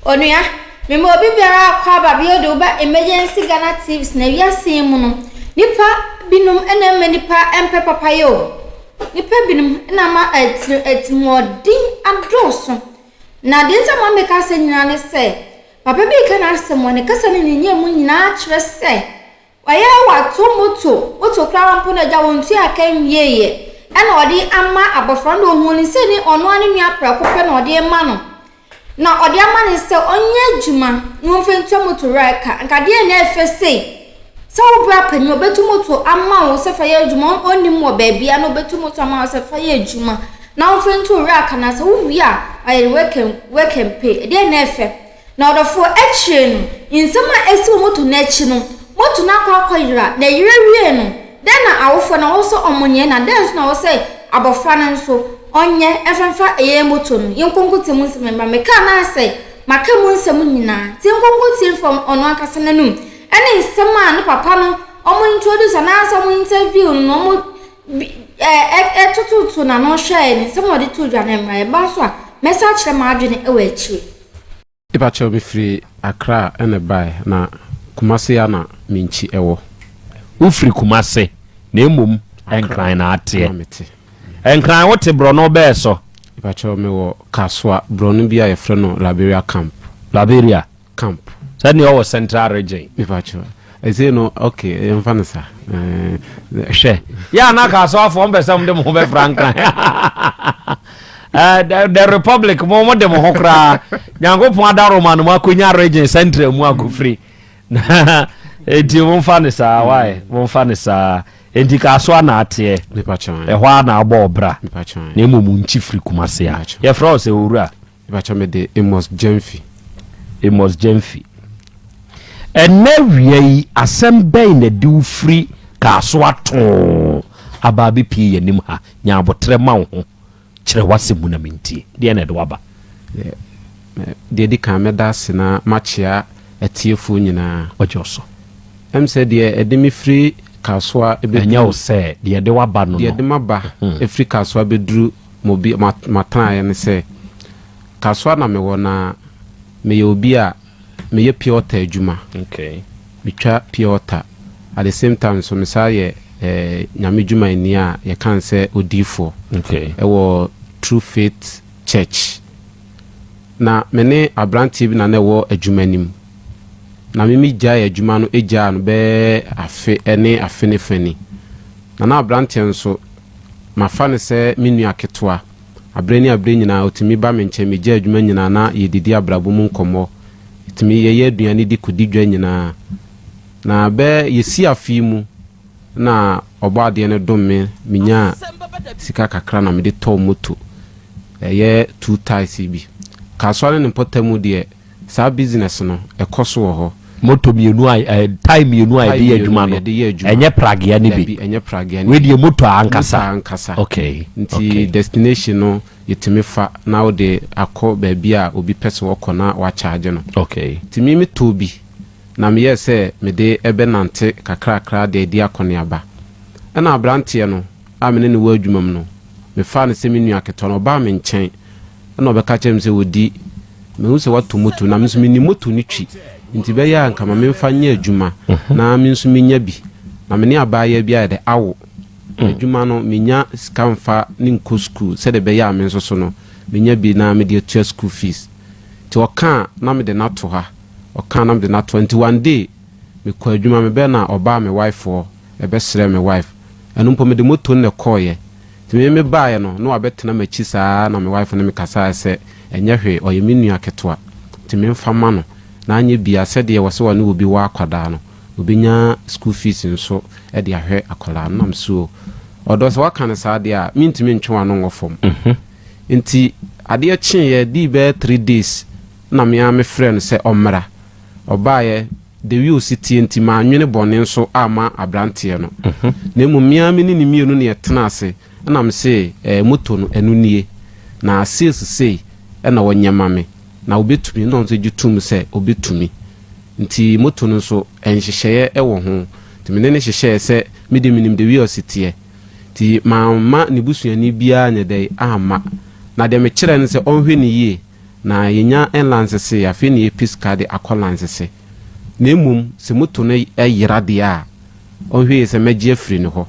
Onua me mo bibiara kwa ba bi odo ba emergency Ghana TVs na wiase mu no nipa binum ena me nipa empe papa yo nipa binum na ma etimodi adoso na de nsa ma meka se nyina ne se papa bi kana asemo ne kasa ne nyanya mu nyina akire se waya wato moto kra mpo na ja wontu akan wieye ena odi ama abofra no hu ni se ni ono ani nua prakope na odi ma no na odi ama ni se onye djuma no mfentu moto reka nkade na efese so bra panyo betu moto ama wo se fa ye djuma oni mo ba bia no betu moto ama wo se fa ye djuma na mfentu reka na se wo wi a ayi weken pay de na efe na odofo echi no insema esi moto na echi no moto na kwa yira na yire wie no den na awofo na wo so omonye na den na wo se abofra na nso onye efenfa eye moto no yenkonkote mu nsem me ka na ase maka mu nsem nyina ti yenkonkote from ono akase nanum ene nsem a no papa no omo introduce na asa mu interview no mo tutu na no hwe ni nsem odi to dwa na mra ba so a mesa kire ma adwene e wa achi iba che obi free Accra ene bai na Kumase ya na minchi ewo ufri Kumase na emom enkran na ate enkran wote bro no be so iba che me wo kaswa bro no bia ye frɛ no Liberia camp sani o central region iba che eze no okay emfanisa hwe ya na kaswa afo mbesam de mo be frankran the republic mo de mo hokra nyankopon adaro man mo akonya region central mu akofri enti mo fanisa why mo fanisa enti kaswa na ate ehwa na agba obra na emu nchi firi Kumase ya ye fra se owura ibacha me de Amos Jemfi ene wiei asembei na di ufri kaswa to ababi pie yenim ha nya abotre ma wo ho kire wase mu na menti de na de waba de di kan meda sena machia etiefu nyina ojoso said de edimi free kaswa enya o se de waba no de maba efri kaswa bedru mobi matan ya ne se kaswa na me wona me ye obi a me ye pure water adwuma okay me twa pure water at the same time so me sa ye nyame dwuma ni a ye kan se odifo okay ewo True Faith Church na mene abranti bi na ne wo adwuma nim na mimi gya adwuma no egya no be afe ene afene fani na abranti nso mafa ne se menu aketoa abre nyina otimi ba menche me gya adwuma nyina na yedidi abrabo mu nkomo etimi ye aduane di kodi dwa nyina na be yesi afi mu na obade ne domme minya sika kakra na me de to moto ye 2 ties bi kaswa ne potamu de sa business no ekoso wo ho moto mienu time mienu ai de adwuma no enye pragia ni bi we de moto ankasa okay nti destination no yetimi fa na wo de akọ ba bia obi pese wo kọ na wa charge no okay timi mi to bi na me yese me de ebenante kakra de di akọ aba na abrantie no amene ne wo adwuma no me fa ne seminu aketo no ba me nchen na obeka chem se wodi me hu se watu moto na me so ni moto ni twi nti be ya nka ma me fa nya adwuma na me so me nya bi na me ne abaya bi a de awo adwuma no me nya skamfa ni nko school se de be ya me so no me nya bi na me de tua school fees ti oka na me de na to ha oka na me de na 21 day me kwa adwuma me be na oba me wife for e be sere me wife anu mpo me de moto ne koye ti me baaye no abetena machi saa na me wife ne me kasa se enye hwe oye menu aketoa ti me mfama no na anye bia se de wo se wo ne obi wa akwada no obi nya school fees nso e de ahwe akola no am so odo se waka ne saa de a mintimi ntwa no ngofom nti ade a chin ye di be 3 days na me a me friend se omra obaaye de wi ositi nti ma anwene bone nso ama abrantie no na emu mia me ni mienu ne yetena ase na me se moto no enu nie na sales sei na wonyama me na obetumi no nso gitum se obetumi nti moto no nso enhyehyeye ewo ho nti me ne hyehyeye se me de minim de wi ositi ti ma ni busuani bia nya dai ama na de me kire ne se onhwe ne yie na yenya enlance se afi ne episka de akolanse se na emum se moto no eyira de a ohwe se magye afiri ne ho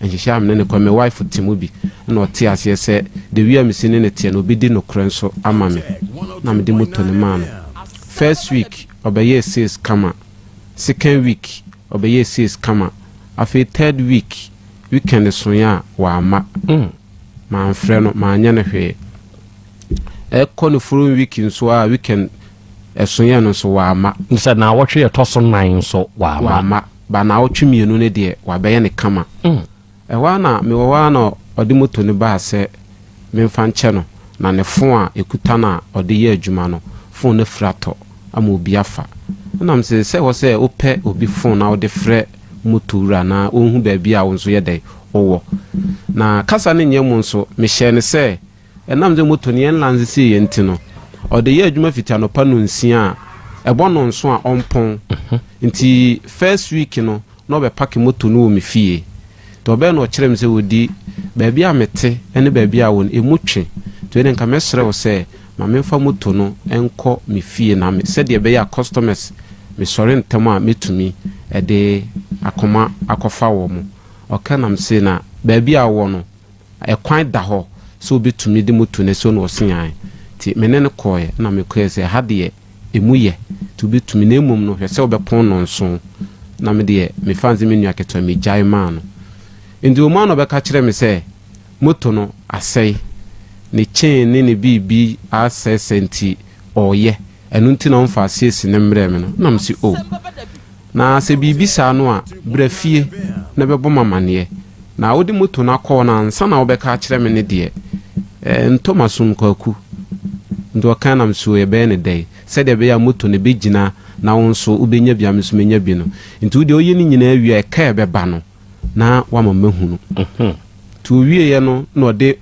enhihya amne ne kwa me wife timu bi na ote ase se de wi amisi ne tie no bi di no krenso ama me na me de moto ne ma no first week obeye says kama second week obeye says kama afi third week weekend so ya wa ma ma mfre no ma anya ne hwe ekọ no following week nso a weekend eso ya no so wa ma nse na wotwe etoso 9 so wa ma ba na wotwe mienu ne de wa beye ne kama ewa na me wa na odi moto ne ba se me mfa nche no na ne fon a ekuta na odi ye adwuma no fon ne frato ama obi afa na mse se wo se ope obi fon na odi frɛ moto ura na onhu ba bia wo nso ye dai owo na kasa ne nyem nso me hye ne se enam ze moto ne enlanze si ye ntino odi ye adwuma fiti anopa no nsia ebo no nso a ompon nti first week no no be pack moto no me fie to be no kyerem se wodi ba bia mete ene ba bia won emutwe to ene nka mesere wo se ma memfa moto no enko me fie na me se de be ya customers me sori ntem a metumi ede akoma akofa wo mu okanam se na ba bia wo no ekwan da ho so betumi de moto ne so no osenyan ti menene koye na me koye se hade emuye to betumi na emum no hwese obepon no nso na me de me fanze me nua keto me jai man no ndi o man no beka kire me se moto no asai ne chain ne bibi asai senti oye enu nti na mfa asiesi ne mre me no na msi o na se bibi sa no a brafie na bebo mamane na wodi moto na akọ na nsa na obeka kire me ne de ntomasum kwaku ndo kana mso ye be ne dai se de be ya moto ne begina na wonso ubenya bia mso menya bi no nti wodi oye ni nyina awie e ka be ba no na wama mahunu tu wie ye no no de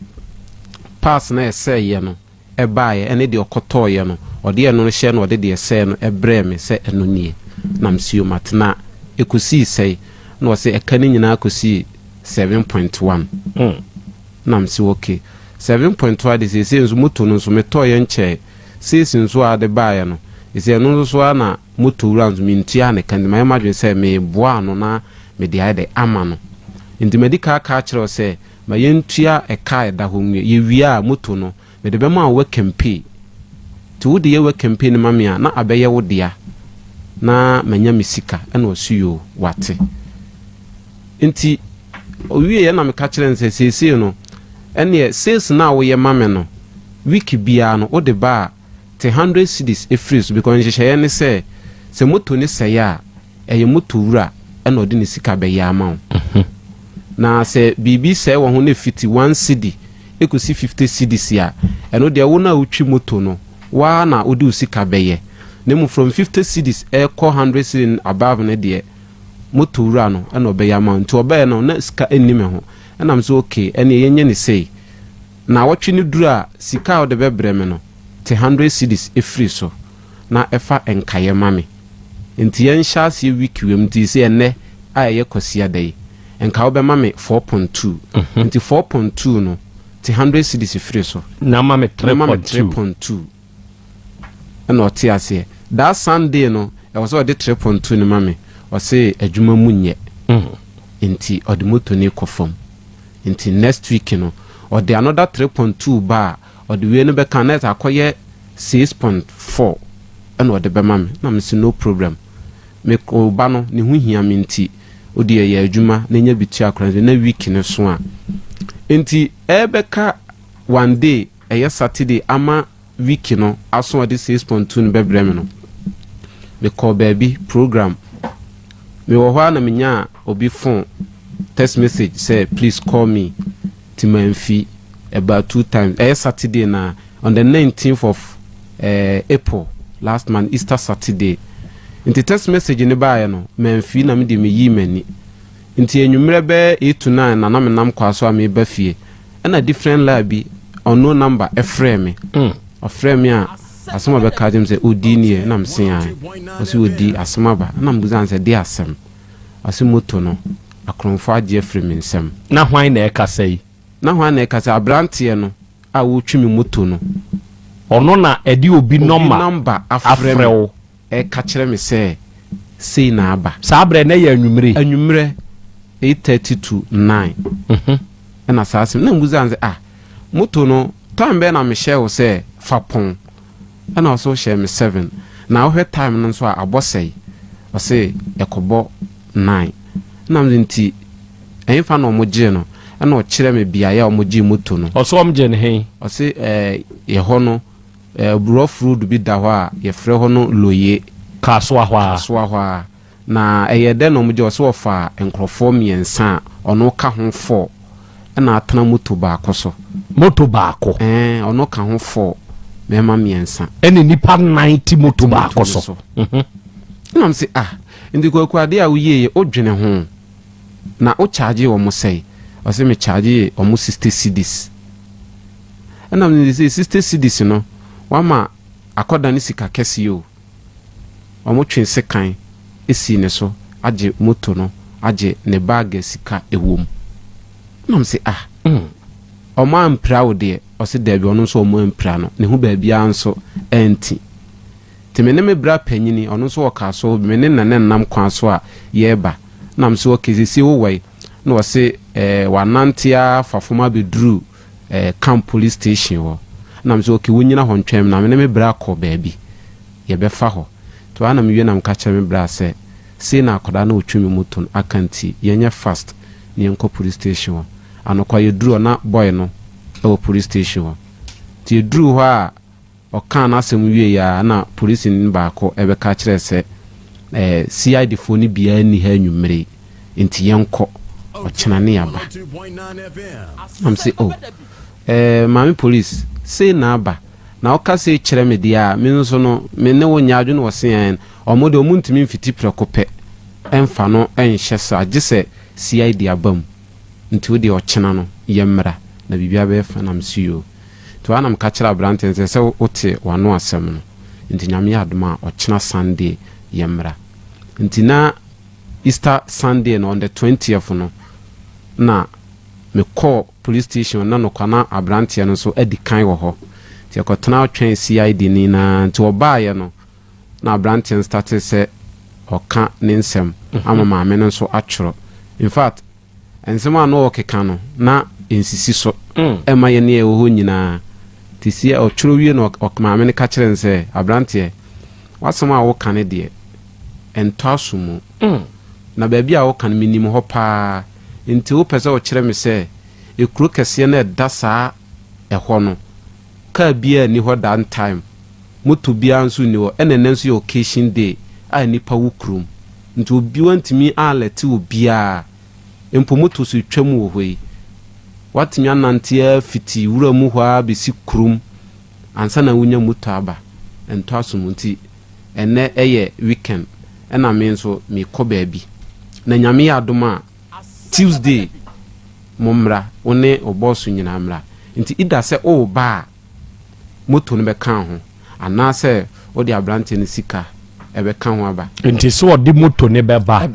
pass na ese ye no e baaye ene de okoto ye no ode ye no hye no ode de ese no e bre me se eno nie na msio matna ekosi sei no se e kan nyina akosi 7.1 na msio okay 7.1 de se nso moto no nso meto ye nche se nso ade baaye no ise no nso na moto wura nso mintia ne kan ma madwe se me boa no na me de ade ama no ndi medical ka kire se ma yentua eka eda ho nwie ye wia moto no me de be ma wa campaign ti wo de ye wa campaign ma me a na abeye wo dia na manya misika ena osuyo wate nti owie ye na me ka kire nse sese no ene sales na wo ye ma me no week bia no wo de ba 100 cedis e free so because nhye ne se moto ne se ya eye moto wura ena odi ne sika be ya ma na se bibi se wo ho ne fiti 1 cedi ekosi 50 cedis ya eno de wo na utwi moto no wa na odi usika be ye ne mu from 50 cedis e ko 100 cedis above ne de moto wura no ena be ya ma nti obe no na sika enime ho ena m so okay ene yenye ne sei na wotwe ne duru a sika ode be breme no 100 cedis e free so na efa enkaye mame nti yen sha se week wem ti se ene aye kosia dai enka obe mame 4.2 nti 4.2 no 100 cedis free so na mame 3.2 ena oti ase that Sunday no e was ode 3.2 ni mame o se adwuma munye nti ode moto ni kofom nti next week no ode another 3.2 ba ode we no be connect akoye 6.4 ena ode be mame na me no problem me ko ba no ne hu hia me nti ode ye adwuma na nya bitu akran na week ne so a nti ebeka one day eye Saturday ama week no aso ode 6.2 no bebre me no me call baby program me wo hwa na me nya obi phone text message say please call me timanfi about 2 times eye Saturday na on the 19th of April last month Easter Saturday nti text message ne baaye no manfi na me de me yi mani nti enwumre be 8 to 9 na me nam kwaso a me ba fie na different labi ono number e frame me o frame a asoma be ka dem se odi nie na msen an o se odi asoma ba na mbuzan se de asem asimoto no akronfo age frame nsem na hwan na e ka sei na hwan na e ka sei abrantie no a wo twi me moto no ono na edi obi number afrewo ka kire me say sei na aba sabre na ya anwumre 8:30 to 9 na sasim na mbuza anze moto no time be na me share wo say fapon na also share me 7 na wo time no so abosei o say ekobo 9 na mzinti enfa no moje no na o kire me bia ya o moje moto no o so omje ne hen o say ye ho no bro fruit bi da ho a ye frɛ ho no loye kaso ahwa na eyede no moje o so fa enkrofo miensa ono ka ho 4 na atana moto baako so ono ka ho 4 mema miensa ene nipa 90 moto baako so na mse ndi kwakwade a uye odwene ho na o charge wo mo sei o se me charge o mo 60 cedis na me say 60 cedis no wama akoda ni sika kesi yo o mo twen sekan esi ne so age moto no age ne bag sika ewom na mse o ma ampra wo de o se da bi ono so o mo ampra no ne hu ba bia nso enti temene me bra panyini ono so waka so me ne nam kwa so a yeba nam so okezi wo wai na wo se wanantia fafoma bedru camp police station wo nam so okiwunyina ho ntwem na me ne me bra ko baabi ye be fa ho to ana me wie nam ka kye me bra se na akoda na otwemi moto akanti yenye fast ni enko police station wo anokwa ye dru na boy no e police station wo ti dru ho a okan na asem wie ya na police ni baako ebe ka kire se CID phone bia ni ha nwumre enti yenko ochena ne aba am say mami police say na aba na oka say kire me dia me nso no me ne wonya adwo no wose omode omuntimi mfiti prekope emfa no enhye sa agise CID abam nti wo de ochena no yemra na bibia be fa na msiyo to anam ka kira branten se wote wano asem no nti nyame adoma ochena Sunday yemra nti na Easter Sunday no on the 20th no na me call police station na no kwana abrantie no so edikan wo ho ti akotena otwen CID ni na nti obaaye no na abrantie started se oka ninsem ama maame no so atworo in fact ensema no okeka no na ensisi so ema ye ne e ho nyina tisia otworo wie no maame ne ka kire nse abrantie wasoma wo kane de ento asumu na baabi a wo kane minim ho pa nti wo pese wo kire me se ekuro kese na dasa eho no ka bia ni ho dan time moto bia nso ni wo enene nso your occasion day a nipa wo krum nti obi wantimi alete obia empo moto so twam wo hoi watimi anantia fiti wura mu ho a besi krum ansa na wonya moto aba ento asomunti ene eye weekend ena me nso me kɔ baabi na nyame ya adoma Tuesday momra one obosu nyina mra nti ida se o ba moto no be kan ho ana se o di abrante ne sika ebe kan ho aba nti so odi moto ne beba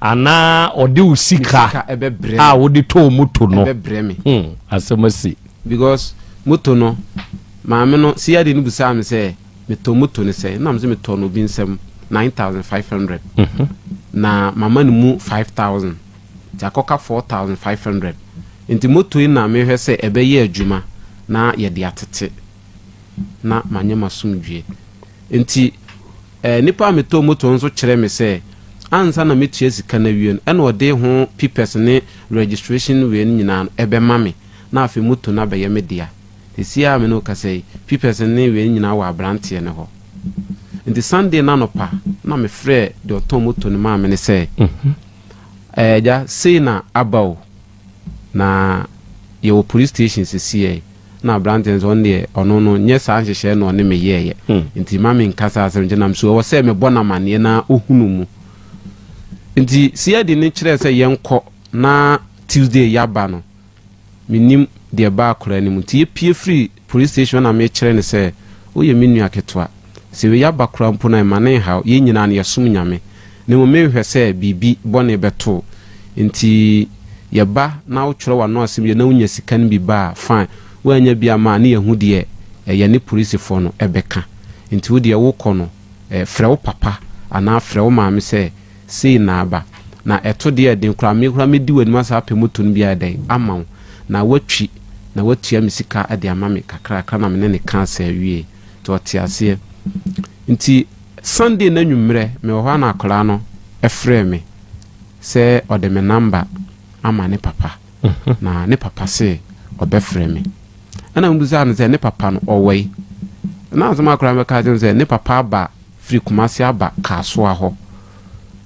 ana odi usika ebe bre odi to moto no ebe bre me asemasi because moto no maame no siya de ni busa me se me to moto ne se na me se me to no bi nsem 9500 na mama ne mu 5000 jakoka 4500 nti moto ina me hwe se ebe ye adwuma na ye de atete na manyema sumdwe nti nipa me to moto nso kire me se ansa na metua sika na wie no ode ho papers ne registration we nyina ebe mame na afi moto na be ye me dia tesia me no ka sei papers ne we nyina wa brantie ne ho nti Sunday na nopa na me frɛ de oton moto ne ma me ne se ja sei na abao na ye police station sisi na branches on the ono no nye sa nhyehyɛ no ne me yeye nti ma me nkasa asem je nam so wo se me bona mane na ohunu mu nti siade ne kyerɛ sɛ yenko na Tuesday yaba no minim de ba akora ne mu nti pie free police station na me kyerɛ ne sɛ wo ye menu aketwa se we yaba kora mpo na mane ha ye nyina na yesum nyame ne mo me hwɛ sɛ bibi bone beto nti yeba na wo kyerɛ wa no asem ye na wonya sika ne bi ba fine wanya bia ma ne yehu de ne police for no ebeka nti wo de wo kɔ no frɛ wo papa ana frɛ wo maame sɛ sei na aba na ɛto de den kura me di wani masa apɛ moto no bia dɛn ama wo na watwi na watua me sika de ama me kakra na me ne ka sɛ wie to ɔte ase nti Sunday na nwummerɛ me wo na akɔla no ɛfrɛ me sɛ ɔde me number ama ne papa na ne papa sɛ ɔbɛfrɛ me ana mbuza no sɛ ne papa no ɔwɔi na azama akɔla me ka sɛ ne papa aba free Kumasi aba Kasoa hɔ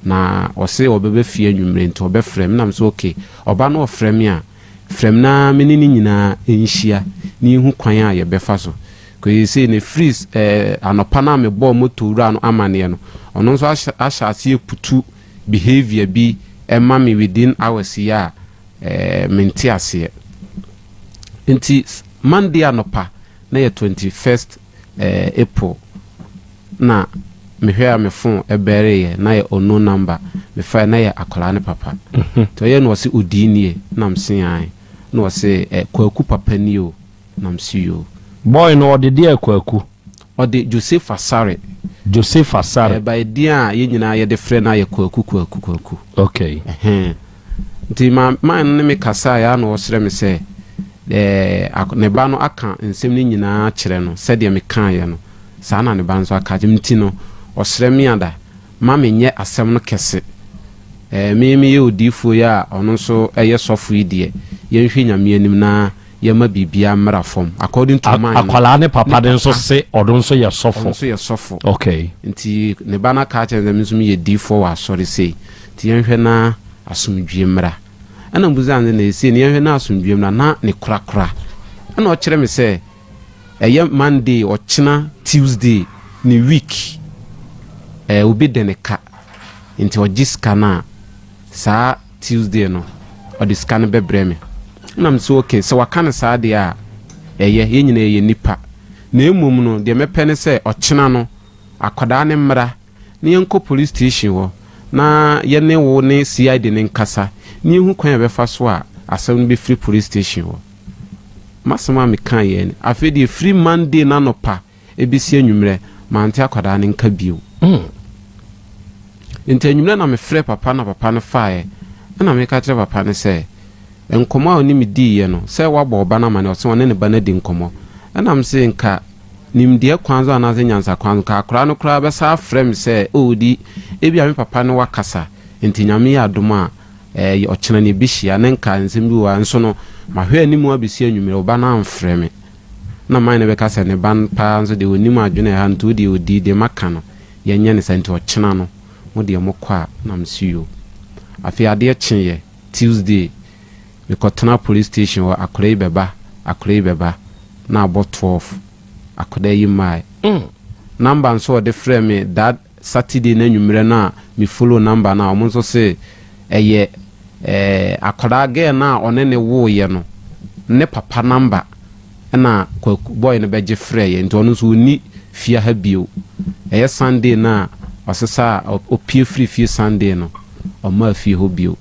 na ɔse ɔbɛbɛ fie nwummerɛ nti ɔbɛfrɛ me na me so okay ɔba no ɔfrɛ me a frɛm na me ne nyinaa enhyia ne hu kwan a yɛbɛfa so ko yɛsɛ ne freeze anopa na me bɔ moto wura no amane no ɔno nso ahyase putu behavior bi ɛma me within hours ya mente ase nti Monday anopa na yɛ 21st April na mehwɛ a me phone ɛbɛreyɛ na yɛ ono number me fa na yɛ akola ne papa to yɛ no ɔse odinie na msean na ɔse kwaku papa ni o na msiyo boy no ɔde de kwaku ɔde Joseph Asare by dia yɛ nyinaa yɛ de frɛ na yɛ kwaku okay nti ma ne me kasa ya na ɔsrɛ me sɛ ne ba no aka nsɛm ne nyinaa kyerɛ no sɛ de me kan yɛ no saa na ne ba nso aka nti no ɔsrɛ me ada ma me nyɛ asɛm no kɛse me yɛ odifo ya ɔno nso ɛyɛ sɔfo yi deɛ yɛnhwɛ nyame anim na yɛma bibia mmara fam according to mine akwala ne papa de nso se ɔdo nso yɛ sɔfo okay nti ne ba na ka kyerɛ me nso me yɛ difo wa asɔre sei nti yɛnhwɛ na asomdwie mmara ana mbuza ande na esi ne yɛhwɛ na asomdwie mmara na ne korakora ana ɔkyerɛ me sɛ ɛyɛ Monday ɔkyena Tuesday ne week obi de ne ka nti ɔgye sika na saa Tuesday no ɔde sika no bɛbrɛ me na me so okay sɛ waka ne saa de a ɛyɛ yɛ nyina yɛ nipa na emom no de mepɛ ne sɛ ɔkyena no akɔda ne mmara ne yɛnkɔ police station hɔ na yɛne wo ne CID ne nkasa ne hu kwan bɛfa so a asɛm no be free police station hɔ masama me kan yɛ ne afɛ de free Monday na no pa ebisi anwumrɛ mante akɔda ne nka bio nti anwumrɛ na me frɛ papa na papa no fae na me ka kyerɛ papa ne sɛ nkɔmɔ a oni me di yɛ no sɛ wabɔ ɔba na ma ne ɔsɛ ɔne ne ba na di nkɔmɔ ɛna me sɛ nka nimdeɛ kwan zo anaasɛ nyansa kwan zo ka akora no kora bɛsa frɛ me sɛ odi ebi a me papa no wakasa nti nyame yɛ adom a ɔkyena ne bihia ne nka nsɛm bi wa nso no mahwɛ animu abesi anwumrɛ ɔba na amfrɛ me na man ne bɛka sɛ ne ban pa nso de onim adwene ha nto de odi de maka no yɛnyɛ ne sɛ nti ɔkyena no mo de mo kɔ a na msiyo afi adeɛ kyeɛ Tuesday me kɔtena police station wɔ akora yi bɛba na abɔ 12 akora yi mai number nso ɔde frɛ me that Saturday na nwumrɛ na me follow number na ɔmo nso se ɛyɛ akora gɛ na ɔne ne wo yɛ no ne papa number na boy no bɛgye frɛ yɛ nti ɔno nso ni fia ha bio ɛyɛ Sunday na ɔsesa opie free Sunday no ɔma fie ho bio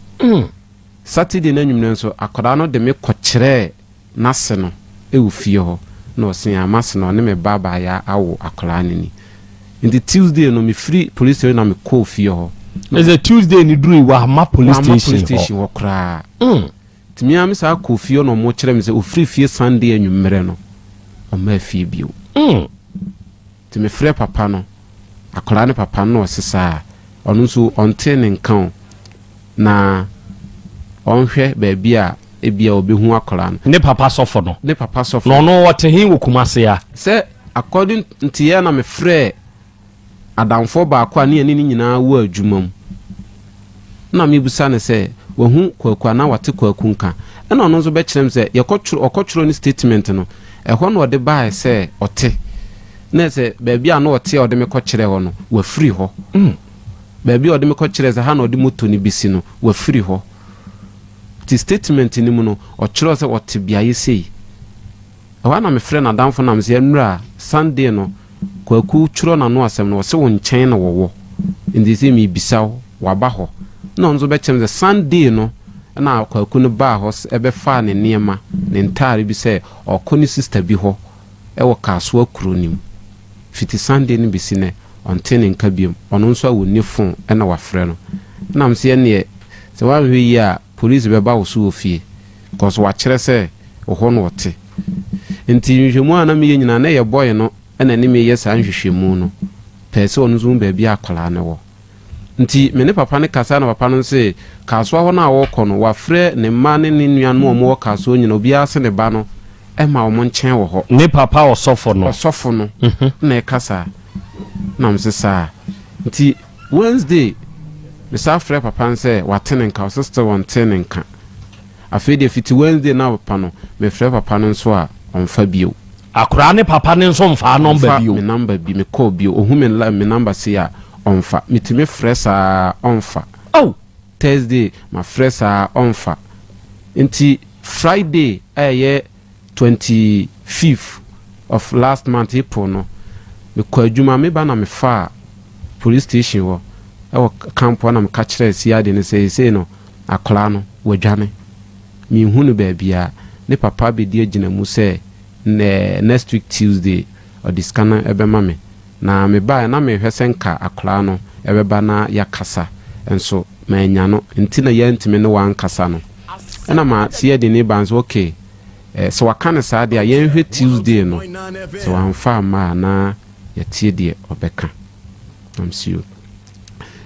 Saturday na nwumrɛ nso akora no de me kɔkyerɛ nase no ɛwɔ fie hɔ na ɔsen amase no ne me baba ya awo akora ne ni nti Tuesday no me free police station na me call fie hɔ is a Tuesday ni duru wa ma police station hɔ kra timi am sa call fie no mo kyerɛ me sɛ ofiri fie Sunday anwumrɛ no ɔma fie bio timi frɛ papa no akora ne papa no ɔsesa ɔno nso ɔnte ne nkan na ɔnhwɛ baabi a ebia obehu akora no ne papa sɔfo no no wɔte hin wɔ Kumase a sɛ according to ya na me frɛ adamfo ba akwa ne ani nyinaa wɔ adwuma mu na me busa ne sɛ wahu kwakwa na wate kwaku nka ɛna ɔno nso bɛkyerɛm sɛ ɔkɔtworo ne statement no ɛhɔ no ɔde baa sɛ ɔte na sɛ baabi a na ɔte ɔde me kɔkyerɛ hɔ no wafiri hɔ baabi ɔde me kɔkyerɛ sɛ ha na ɔde moto ne bisi no wafiri hɔ ti statement ni mu no ɔkyerɛ sɛ ɔte biaye sei ɛwa na me frɛ na damfo na me sɛ nnura Sunday no kwaku tworo na no asɛm no ɔsɛ wo nkyɛn na wɔwɔ ndi sɛ me bisa waba hɔ na ɔnso bɛkyɛm sɛ Sunday no na kwaku no ba hɔ ɛbɛfa ne nneɛma ne ntare bi sɛ ɔkɔ ne sister bi hɔ ɛwɔ kasoa kronim fiti Sunday ni bisi ne ɔnte ne nka biom ɔno nso a wonni phone ɛna wafrɛ no nam se ne se wa hwe yi a police bɛba wo so ofie cause wakyerɛ sɛ wo ho no wote nti nhwehwemu a na me nyina na yɛ boy no ɛna ne me yɛ saa nhwehwemu no pɛ sɛ ɔno zo ba bia akwala ne wɔ nti me ne papa ne kasa na papa no se kasoa hɔ na wɔkɔ no wafrɛ ne mma ne ne nua no ɔmo kasoa nyina obi ase ne ba no ɛma ɔmo nkyɛn wɔ hɔ ne papa ɔsɔfo no na ɛkasa na msesa nti Wednesday me sa frɛ papa nse watene nka sister wantene nka afede fiti Wednesday na papa no me frɛ papa no nso a ɔmfa bio akora ne papa ne nso mfa number bio me number bi me call bio ohu me number se a ɔmfa mitime frɛ sa ɔmfa oh Thursday ma frɛ sa ɔmfa nti Friday ɛyɛ 25th of last month April no me kwa adwuma me ba na me fa police station wo ɛwɔ camp na me ka kyerɛ siade ne sɛ no akla no wadwane me hu no ba bia ne papa be di agina mu sɛ next week Tuesday or the scanner ebema me na me ba na me hwɛ nka akla no ebeba na yakasa enso ma anya no nti na ya ntime no wan kasa no ɛna ma siade ne banzo okay so wakane saa de a yenhwe Tuesday no so amfa ma na yatie de obeka amsiu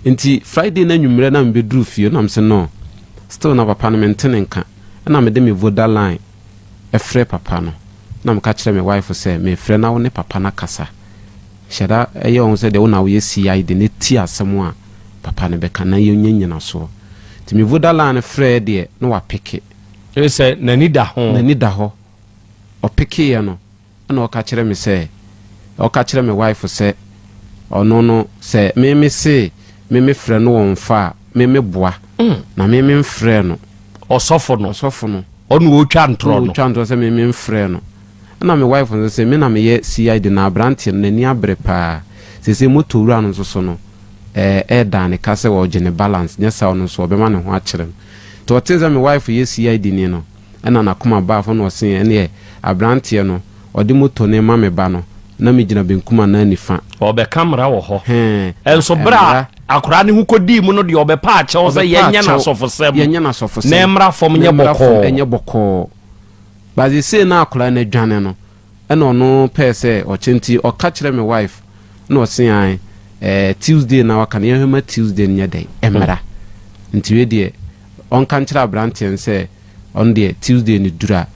nti Friday na nwumre na mbedru fie na mse no still na papa no mentene nka na me de me voda line efre papa no na mka kire me wife say me frɛ na wo ne papa na kasa hyeda eye on say de wo na wo yesi ai de ne ti asɛm a papa ne beka na yonyanyina so nti me voda line frɛ de no wa peke say nani da ho o peke ya no na o ka kire me say o ka kire me wife say ono no say me frɛ no wonfa me boa na me frɛ no osofo no onu wo twa ntro say me frɛ no na me wife say me na me ye CID na brante no nani abre pa say motoru anu so no dan ne ka say wo gene balance nya sa ono so obema ne ho a kire to teza me wife ye CID ni no na na koma ba fo no se ene abrante no odi moto ne ma me ba no na me gina benkuma na nifa obe camera wo ho enso bra akora ne hu kodi mu no de obe pa a che say yenya na sofosem na emra fom nye boko bazi se na akora na dwane no ena ono pe se o chenti o ka kire me wife na o se an Tuesday na waka na yehema Tuesday nya dai emra nti we de on kan kire abrante se on de Tuesday ni dura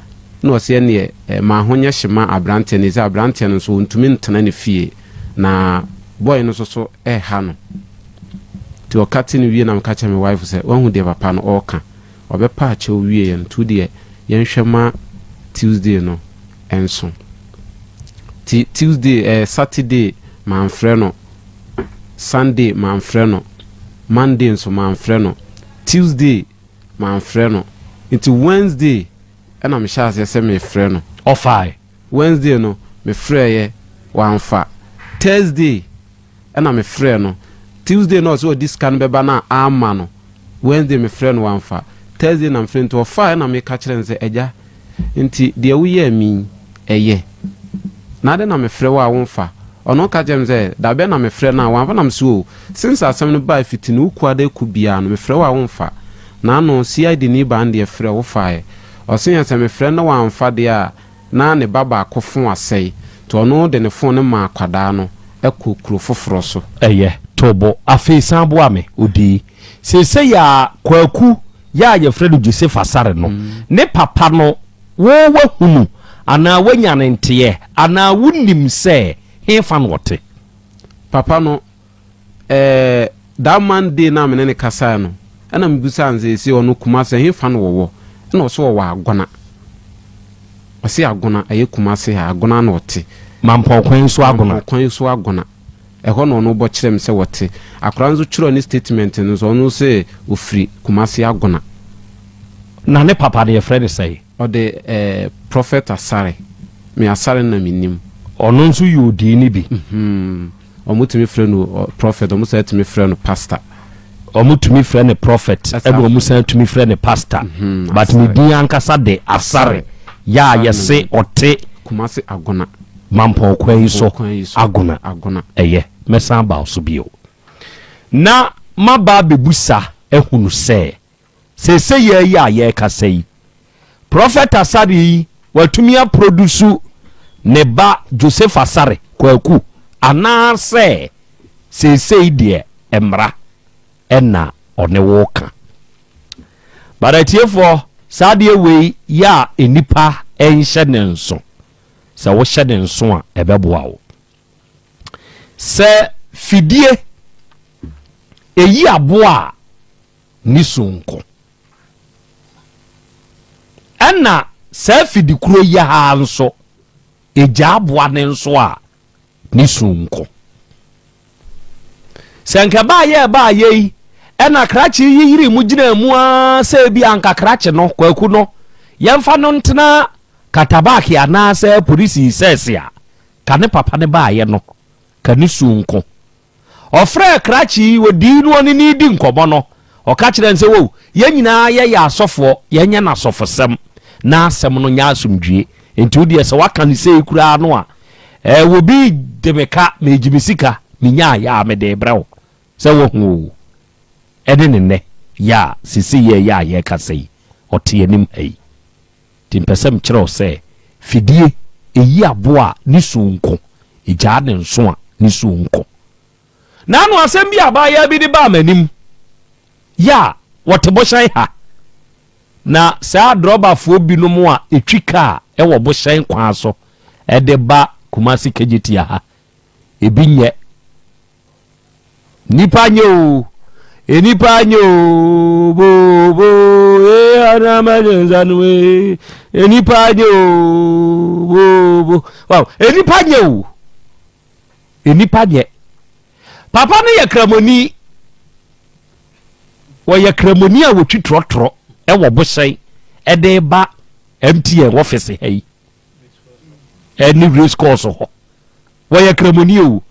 na o se ne ma honya hima abrante ne za abrante no so ntumi ntena ne fie na boy no so ha no ti o kati ni wie na mka kire me wife se won hu de papa no o ka obepa a che o wie yen tu de yenhwema Tuesday no enso Tuesday Saturday man frɛ no Sunday man frɛ no Monday so man frɛ no Tuesday man frɛ no into Wednesday ɛna me sha se me frɛ no ofai Wednesday no me frɛ ye wanfa Thursday ɛna me frɛ no Tuesday no so discan beba na ama no Wednesday me frɛ no wanfa Thursday na me frɛ to ofai na me ka kyerɛ nse eja nti de woyɛ mi eye na de na me frɛ wa wonfa ono ka jem ze da be na me frɛ na wanfa na mso since asem no ba fiti no kuada ku bia no me frɛ wa wonfa na no CID ni ba ande frɛ wo fae o sen se me frɛ na wanfa de a na ne baba akofo asɛe to ono de ne fon ne ma akwada no ekokuro foforo so eye tobo afisa bo ame odi se ya kwaku ya frɛ no Joseph Asare no ne papa no wo hunu ana wanya ne ntie ana wunim se hefa no wote papa no that Monday na me ne kasa no ana mbusa nze esi ono kuma se hefa no wo na so wo agona ose agona aye kuma se agona na wote mampo kwan so agona eho no no bo kyerem se wote akora nzo kyiro ni statement no so no se ofri kuma se agona na ne papa de frɛ ne say o de prophet Asare me Asare na minim ono nso yodi ni bi omutumi frɛ no prophet omusa tumi frɛ no pastor omutumi frɛ ne prophet ebe omusa tumi frɛ ne pastor but me din ankasa de Asare ya yese ote kumase agona mampo kwan so agona eye mesa ba so bio na maba bebusa ehunu se ye ya ye kasei prophet Asari watumia produce ne ba Joseph Asare kwaku ana se die emra ena one woka baratie sadie we ya enipa enhye ne nso se wo hye ne nso a ebeboa wo se fidie eyi aboa ni sonko ena se fidi kuro ya ha nso eja aboa ne nso a ni sonko senka ba ye ena krachi yiri mu gina mu a se bi anka krachi no kwaku no yemfa no ntena katabaki ana se polisi sesia kane papa ne ba ye no kane sunko ofre krachi wodi no ni di nkomo no o ka kire nse wo ye nyina ye ya asofo ye nya na asofosem na asem no nya asumdwie enti wodi se waka ne se kura no a wo bi demeka mejimisika minya ya mede brawo se wo hu edinne ya sisi ye kasei ote anim hai timpesem kire o se fidie eyi aboa ni sunko ija ne nso a ni sunko na no asem bi abaya bi de ba manim ya woteboshan ha na sa droba fo bi no mu a etwika e wo boshan kwa so e de ba Kumasi kejiti ha ebi nye nipa nyo bo anama nzanu nipa nyo bo wow enipa nye papa ne yakramoni wo yakramoni a wotwi trotro e wo bosai e de ba MTN office hey any race course ho wo yakramoni o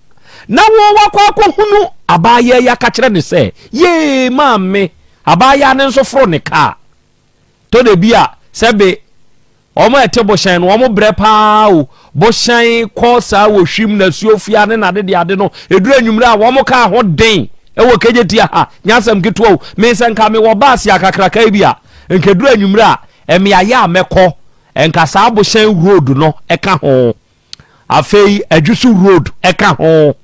na wo wakwa hunu abaya ya ka kire ne se ye maame abaya ne nso fro ne ka to de bia sebe omo etebo shan no omo bre pa o bo shan ko sa wo hwim na suofia ne na de ade no eduru anwumre a wo mo ka ho den e wo kejeti ha nyasam keto o me senka me wo baas ya kakraka bia enkeduru anwumre a eme aya amekọ enka sa bo shan road no eka ho afei adwusu road eka ho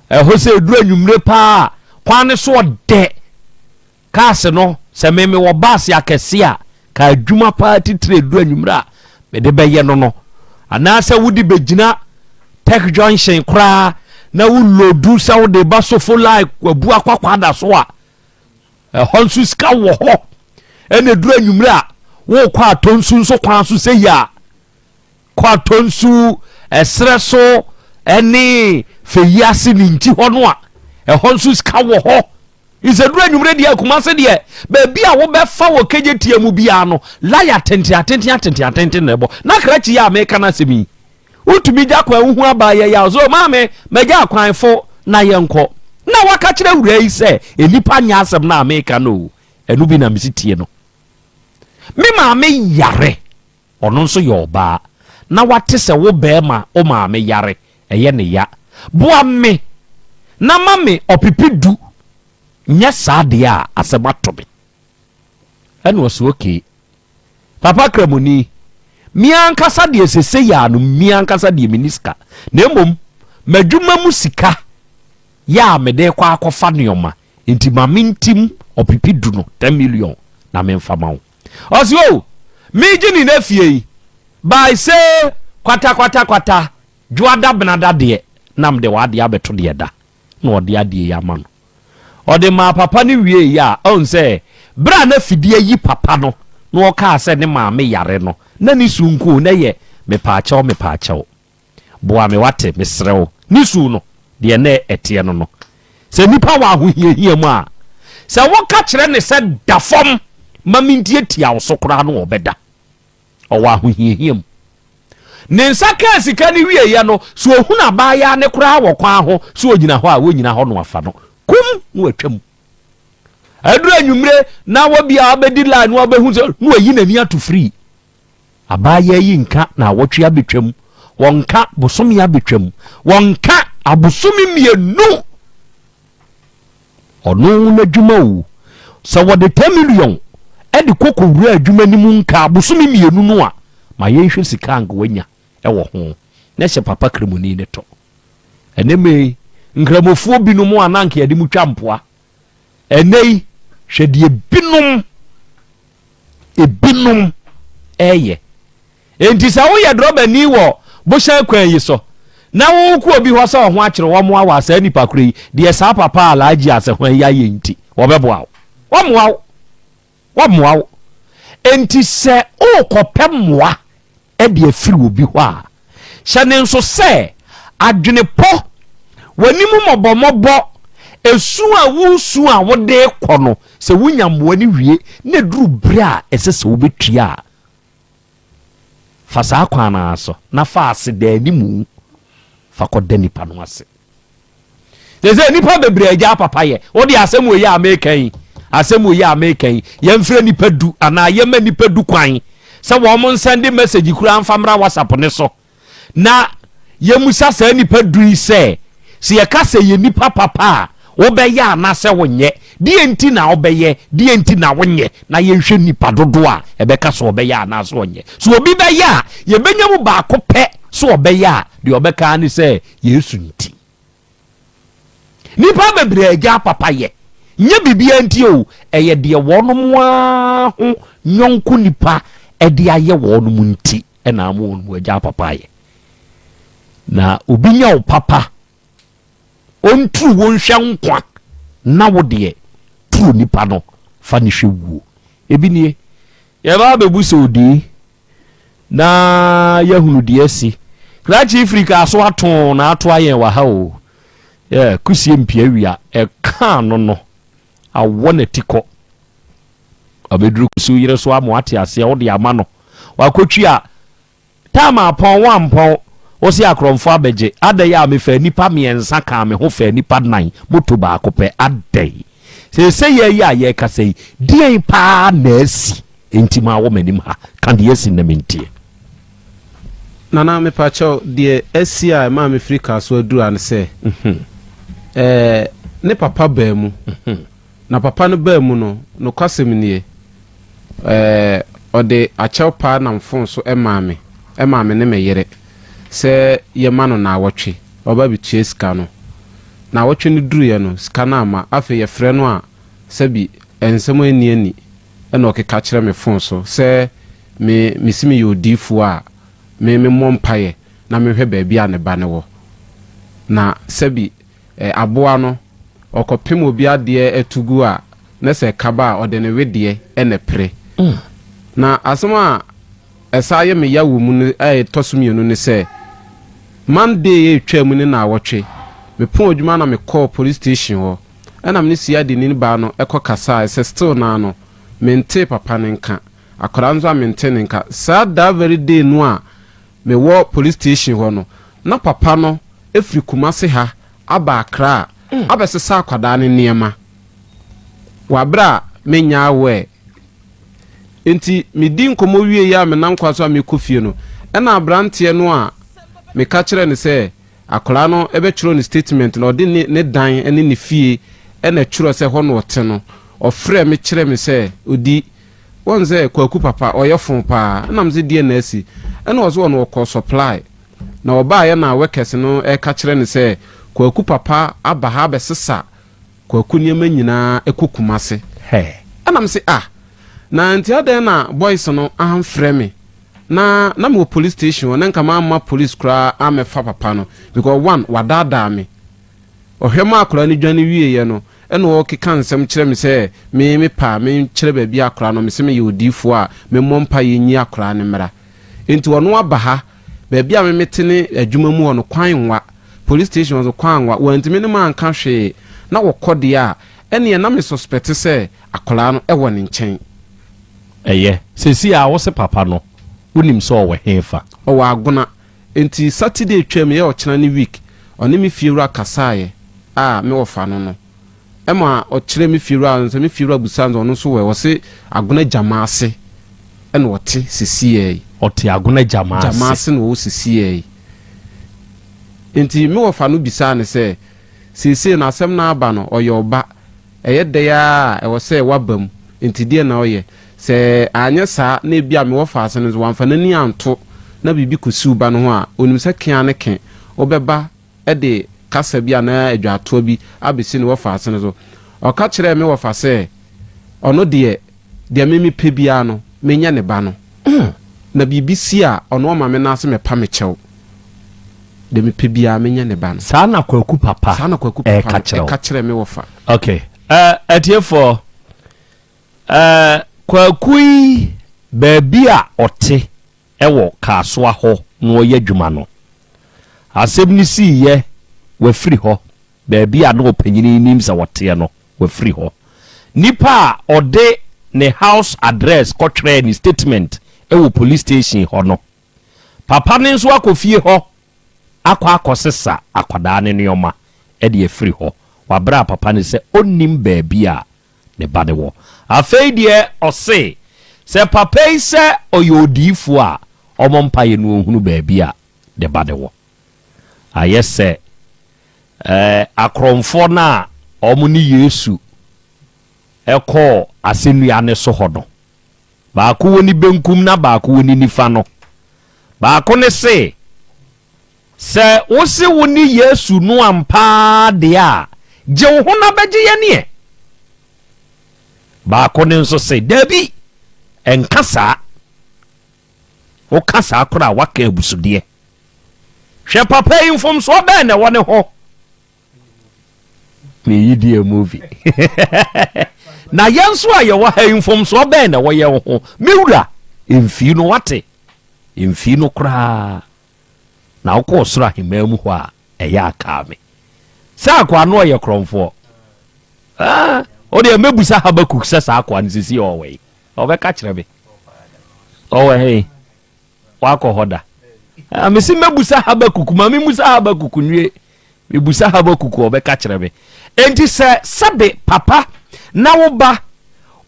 hose eduru anwumre pa kwane so de kaase no se me wo baas ya kese a ka adwuma pa titire eduru anwumre a me de beye no anasa wudi begina tech junction kra na wo lodu sa wo de basofo like abu akwakwada so a honsu ska wo ho ene eduru anwumre a wo kwa atonsu so kwa so se ya kwa atonsu esre so ene feyiase ni nti ho no a honsu ska wo ho iseduru anwumre dia Kumasi de ba bia wo be fa wo kejetie mu bia no laya tenti nebo na krachi ya me kana semi utumi ja kwa hu abaye ya zo maame meja kwanfo na yenko na waka kire wura yi se enipa nya asem na America no enu bi na misitie no me maame yare ono nso yoba na wate se wo be ma o maame yare eye ne ya boa me na mame opipidu nya saade a asebatobe enu oso okay papa kramoni miankasa de sese ya no miankasa de miniska na emom madwuma mu sika ya mede kwa akofa neoma enti mamintim opipidu no 10 million na memfama wo osio mi gini na fie by say kwata juada benada de nam de wade abeto de da na ode ade ya ma no ode ma papa ni wie ya on say bra na fidie yi papa no no ka se ne maame yare no na ni sunku na ye me paachew boa me wate me srew ni su no de na etie no se nipa wa ahohiehie mu a se wo ka kire ne se dafom mamintie tia wo sokora no obeda o wa ahohiehie mu ne nsaka sika ni wie ya no so ohuna ba ya ne kora wo kwa ho so ogina ho a wo nyina ho no afa no kum no atwam aduru anwumre na wo bia abedi line wo behu no ayi nani ato free abaya yi nka na wotwe abetwam wonka bosomi abetwam wonka abosomi mienu ono na dwuma wo so wode 10 million edi kokowura adwuma ni mu nka abosomi mienu no a ma yenhwe sika anka wanya ewo ho na hye papa kremoni ne to eneme nkramofuo binom ananka yade mu twampoa enei hwede ebinum eye enti sa wo ye droba ni wo bo hye kwan yi so na wo ku obi ho sa ho akere wo mo awa sa nipa kure de sa papa alaji ase ho ya ye nti wo beboa wo mo enti se o kopem moa e de afiri obi ho a hye ne nso se adwene po wanimu mobomobo esu a wusu a wode kono se wunyambo ni wie na duru bra ese se obetua fa sa kwana aso na fa ase da animu fa koda nipa no ase ze nipa bebre agya papa ye odi asem oyi amekan asem oyi amekan ye mfre nipa du ana ye ma nipa du kwan se wo mo send message kura amfamra WhatsApp ne so na ye musa sa nipa du se si ye ka se ye nipa papa obeya anase wonye die enti na obeye die enti na wonye na ye hwe nipa dodo a ebeka so obeya anase wonye so obi beya ye benya mu ba ko pe so obeya de obeka ni se Yesu nti nipa bebre agya papa ye nye bibia nti o eye de wonom a ho nyonko nipa e de aye wonom nti e na amu wonu agya papa ye na obi nya o papa ontru won hwa nkwa na wo de tru nipa no fa ni hwewuo ebi nie ye ba bebu se odi na yahunu de asi krachi Africa so aton na ato ayen wa ha o kusie mpia wia e ka no awona tiko abedru kusu yire so amoate ase wo de ama no wakotwi a tama pon wampon o si akromfo abeje adai a me fa nipa miensa ka me ho fa nipa nan moto ba akopɛ adai se ye ya ye ka sei die pa na asi entima wo manim ha kan de asi na mentie nana me pa cho de asi a ma me Africa so aduru an se ne papa ba mu na papa no ba mu no kwasem nie ode achew pa na mfon so ema me ne me yere se ye mano na awotwe oba bitue sika no na awotwe ni duru ye no sika na ama afi ye frɛ no a sabi ensem ani ena okeka kire me fon so se me misimi yodifu a me mompaye na me hwe ba bia ne ba ne wo na sabi aboa no okopem obi ade etugu a na se kaba a ode ne wedie ene pre na asoma esaye me yawo mu ne tosumienu ne se Monday twam ni na awotwe me pon odwuma na me call police station ho ena me si ade ni ba no ekokasa ese still na no mente papa ne nka akora nzo mente ne nka sa da very day no a me wo police station ho no na papa no efri kumase ha aba akra abesesa akwada ne niema wabra menya we enti me din komo wie ya me nan kwaso me kofie no ena abrante no a me ka kire ne se akola no ebe chiro ni statement no de ne dan ene ne fie ena chiro se ho no ote no ofre me kire me se odi wonze kwaku papa oyefon pa na mze die na asi ena ozo no ko supply na oba ye na workers no e ka kire ne se kwaku papa aba ha besesa kwaku niema nyina ekokumase ana mse na nti ade na boys no amfre me na me police station na nka ma police kra amefa papa no because one wadada me ohwema akra ni dwane wie ye no ene wo keka nsem kire me se me pa me kire ba bi akra no me se me ye odifo a me mompa ye nyi akra ne mra enti wono aba ha ba bi a me metene adwuma mu wono kwanwa police station zo kwanwa wantimi ne man ka hwe na wokode a ene ye na me suspect se akra no ewo ne nchen sesi a wo se papa no unim so we hefa o wa agona enti Saturday twam ye o kina ni week oni mi fiewura kasaye me wo fa no ema o kire mi fiewura nse mi fiewura busanzo no so we wo se agona jamaase ene wote sesiye ote agona jamaase no wo sesiye enti me wofa no bisa ne sɛ sese na asɛm na aba no ɔyɛ ɔba ɛyɛ dɛya ɛwɔ sɛ wabam enti die na ɔyɛ sɛ anya saa na bia me wofa ase no wamfa n'ani anto na bibi kusiw ba no ho a onim sɛ kea ne ke obɛba ɛde kasa bia na adwato bi abesi ne wofa ase no so ɔka kyerɛ me wofa sɛ ɔno deɛ meme pɛ bia no menya ne ba no na bibi si a ɔno ma me na ase me pa me kyɛw de me pɛ bia menya ne ba no saa na kwaku papa ka kyerɛ me wofa okay atie for kwakui baabi a ɔte ɛwɔ kaasoa hɔ na ɔyɛ adwuma no asɛm ni siiyɛ wafiri hɔ baabi a na ɔpanyini nim sɛ wɔteɛ no wafiri hɔ nipa a ɔde ne house address kɔtwerɛ ne statement ɛwɔ police station hɔ no papa ne nso akɔ fie hɔ akɔsesa akwadaa ne nneɔma ɛde afiri hɔ wabra papa ne sɛ ɔnnim baabi a ne ba ne wɔ afei deɛ ɔse sɛ papa yi sɛ ɔyɛ odiifo a ɔmɔ mpaeɛ no ɔhunu baabi a ne ba ne wɔ ayɛ sɛ akorɔmfoɔ no a ɔmo ne yesu ɛkɔɔ asɛnnua ne so hɔ no baako wɔ ne benkum na baako wɔ ne nifa no baako ne se sɛ wo se wo ne yesu no ampaa deɛ a gye wo ho na bɛgye yɛ neɛ baako ne nso se dabi ɛnka saa woka saa kora a waka abusudeɛ hwɛ papa yi mfomsoɔ bɛɛ na ɛwɔ ne hɔ meyi di a movie na yɛn nso a yɛwɔ ha yi mfomsoɔ bɛɛ na wɔyɛ wo ho mewura mfii no wate mfii no koraa na wokɔɔ soro ahemmaa mu hɔ a ɛyɛ akaa me sɛ akoa no ɔyɛ korɔmfoɔ ɔdeɛ mɛbusa Habakuk sɛ saa akoa no sisi ɔwɔ yi ɔbɛka kyerɛ me ɔwɔ hei wakɔ hɔ da mesi mɛbusa Habakuk ma memusa Habakuk nwie mebusa Habakuk ɔbɛka kyerɛ me enti sɛ sɛbe papa na woba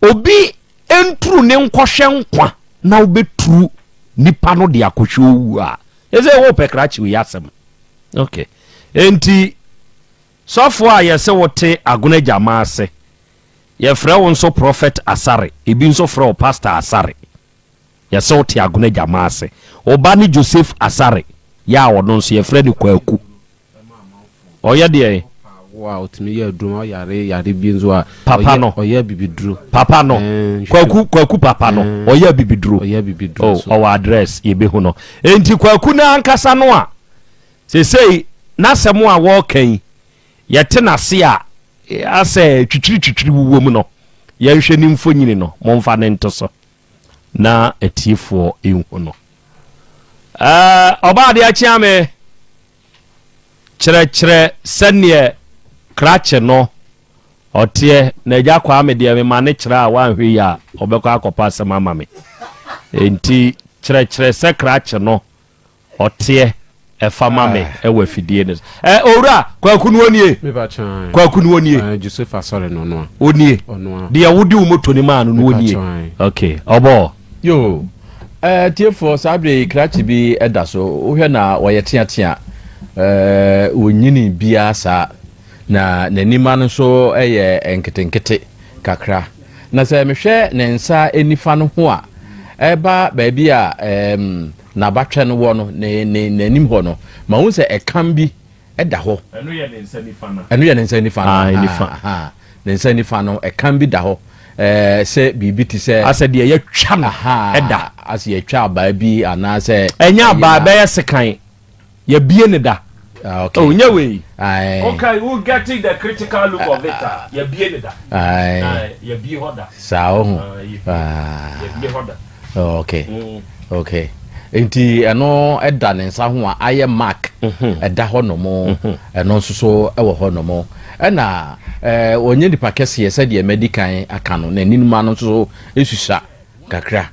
obi enturu ne nkɔhwɛ nkwa na wobɛturu nipa no de akɔhwɛ owu a ɛsɛ wo pɛkra kyi wo yasɛm okay enti sɔfo a yɛsɛ wote agona gyama ase yɛfrɛ wo nso prophet Asare ebi nso frɛ wo pastor Asare yɛsɛ wote agona gyama ase oba ne Joseph Asare ya wɔno nso yɛfrɛ ne Kwaku ɔyɛ deɛ wa otimi yɛ drum yare bi nso a papa no ɔyɛ bibiduro papa no Kwaku papa no ɔyɛ bibiduro oh ɔwɔ address yɛbɛhu no enti Kwaku na ankasa no a sesei n'asɛm a wɔɔkan yɛte n'ase a asɛ twitwiri wuwɔ mu no yɛhwɛ ne mfonyini no momfa ne nto so na atiefoɔ ɛhu no ɔbaa de akyea me kyerɛkyerɛ sɛneɛ krakye no ɔteɛ na agya kwaa me deɛ mema ne kyerɛ a wanhwɛ yi a ɔbɛkɔ akɔpa asɛm ama me enti kyerɛkyerɛ sɛ krakye no ɔteɛ ɛfa ma me ɛwɔ afidie no owura Kwaku no onie Kwaku no onie Joseph Asare no no onie deɛ wode wo moto ne maa no no onie okay ɔbɔ yo tiefo sabre krakye bi ɛda so wohwɛ na wɔyɛ teatea wonyini bia sa na n'anima no so ɛyɛ enketenkete kakra na sɛ mehwɛ ne nsa enifa no ho a ɛba baabi a na batwɛ no wɔ no n'anim hɔ no ma hu sɛ ɛkam bi ɛda hɔ ɛno yɛ ne nsa nifa no ne nsa nifa no ɛkam bi da hɔ sɛ biribi ti sɛ asɛ deɛ yɛtwa no ɛda asɛ yɛtwa abaa bi anaasɛ ɛnyɛ abaa bɛyɛ sekan yɛbie ne da okay oh nya we okay we getting the critical look of it yɛbie ne da yɛbie hɔ da saa ho yɛbie hɔ da okay enti ɛno ɛda ne nsa ho a ayɛ mark ɛda hɔ no mo ɛno nso so ɛwɔ hɔ no mo ɛna onye nipa kɛseɛ sɛdeɛ medican aka no na ninuma no nso esusa kakra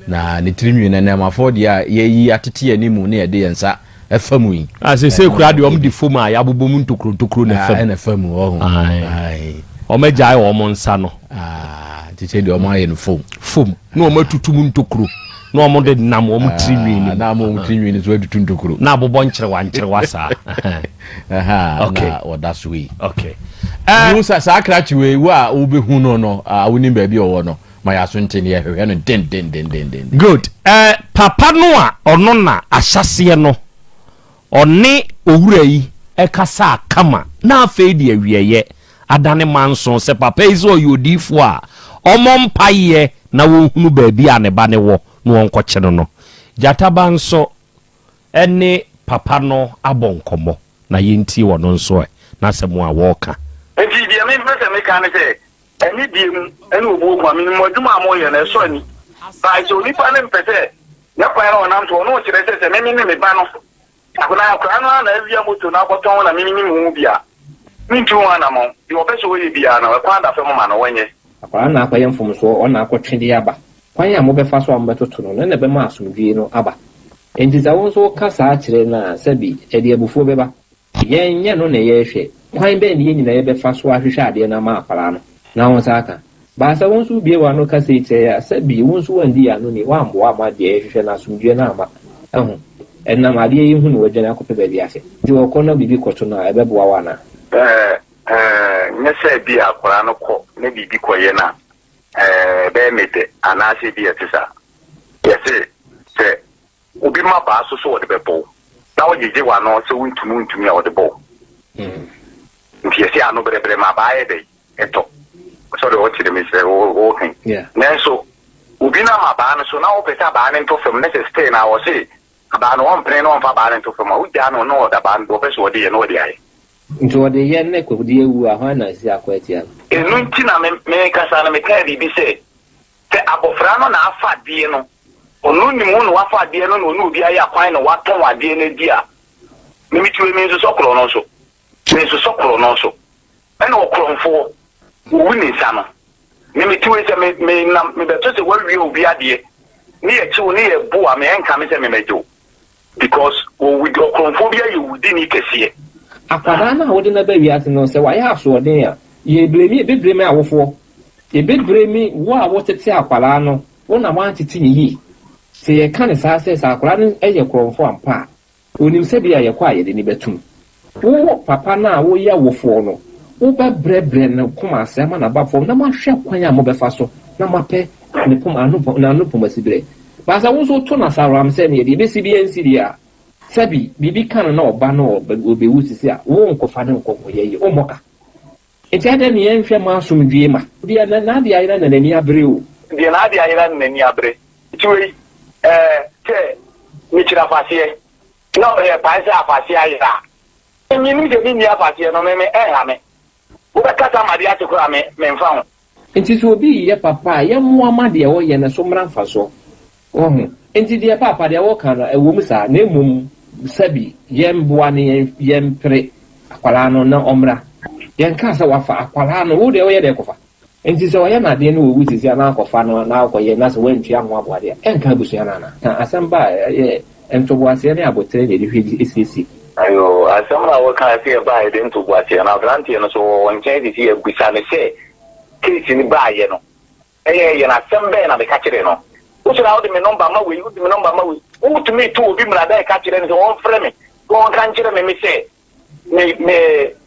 na ne tirinwi na nɛmafo deɛ a yɛyi atete animu ne yɛde yɛnsa ɛfamu yi asese kura de ɔm de fom a yabobɔ mu ntokuro na fam na famu ai ɔmɛgyae wɔn nsa no tete deɛ ɔmo ayɛ no fom na ɔmatutu mu ntokuro no mo de nam mo triwi na mo triwi ni so adu tuntokuro na bobɔ nkyerwa saa okay na that's way okay you sa krachi we wa wo be hu no woni ba bi owo no ma ya so ntene ye hwehwe no den good papa no a ɔno na ahyase no ɔne owura yi ɛkasa kama na afei de awieye adane manso sɛ papa yi so yodifo a ɔmɔ mpaye na wɔhunu baabi a ne ba ne wɔ no wɔnkɔkye no Jataba nso ɛne papa no abɔ nkɔmmɔ na yɛnti wɔ no nso na sɛ mo a wɔka enti bia me mfɛ sɛ meka ne sɛ ɛne biem ɛne obuo kwa me mo adwuma a moyɛ na ɛsɔ ani ba sɛ onipa ne mpɛ sɛ ne kwan na ɔnam to ɔno kyerɛ sɛ me ne me ba no akona na awia moto na akɔtɔn na me ne mu bia mintu wana mo di obeso we bia na kwa da fe mo ma no wenye akwa na akwa yemfom so ọ na akɔtwede aba kwan ya mo befa so ambetoto no na be ma asomdwie no aba enti za wo so ka saa kyerɛ na sabi ede abufuo beba yenye no na yɛhwɛ kwan be ne nyina ye befa so ahwehwɛ ade na ma akwara no na wo saka ba sa wo so bie wa no ka sɛ kyerɛ ya sabi wo so wandi ya no ni wa mboa ma de hwehwɛ na asomdwie na ama ɛnam ade yi hu no wagya akɔpɛ ba bi ase di wo kɔ na bibi kɔto na ɛbɛboa wa na nyese bi akwara no kɔ ne bibi kɔye na be mete anase bi etisa yese se obi ma ba so so de bebo na wo jeje wa no se wuntumi a wo de bo nti yese ano berebre ma ba ye de eto so de wo ti de mi se wo kan na so obi na ma ba no so na wo pesa ba ne to fam ne se stay na wo se ba no on pre no on fa ba ne to fam wo ja no no da ba ndo pe so de ye no de aye nto de ye ne ko de ewu a ho na si akwatia enu nti na me kasa na me ka bibi se te abofra no na afa de no onu ni mu no wafa de no no obi ayi akwan no waton ade na di a me mitwe me nso sokoro no so me nso sokoro no so ena okromfo wo ni sa no me mitwe se me beto se wawie obi ade ni ye chi ni ye bu a me enka me se me mejo because wo we okromfo bia ye wudi ni kese akwara na wo de na ba wiase no se wa ya aso den ya ye bebreme awofo ye bebreme wo a wo tete akwara no wo na wa tete ni yi se ye kan sa se sa akwara no eye kromfo ampa onim se bia ye kwa ye de ni betum wo papa na wo ya wofo no wo ba brebre na kuma asema na ba fo na ma hwe kwan ya mo be fa so na ma pe ne pom anu na anu pom asibre ba sa wo so to na saram se ne de be si bia nsi dia sabi bibi kan na oba na obewu sisi a wo nkofa ne nkofo ye omoka eti ade ne yenhwe ma asomdwie ma dia na dia ira na nani abre o dia na dia ira na nani abre tiwe te mi tira fasie no pa sa fasie ayira emi ni de ni fasie no me ha me wo be kata ma dia chekura me mfa ho enti so obi ye papa ye mo amade wo ye na so mra mfa so enti dia papa dia wo kan ewo mu sa na emum sabi yemboa ne yempre akwala no na omra yenka sa wafa akwala no wo de wo ye de kofa enti so ye na de no wo sisi na akofa no na akoye na so wantua ho aboade enka busua na asamba entoboase ne abotere ne de hwedi esisi ayo asamba wo kan se ba de entoboase na grante no so wonche de si egusa ne se kiti ni ba ye no ye na sembe na be ka kire no usura wo de me number ma we wo de me number ma we wo to me to obi mra da ka kire ne so won frɛ me won kan kire me se me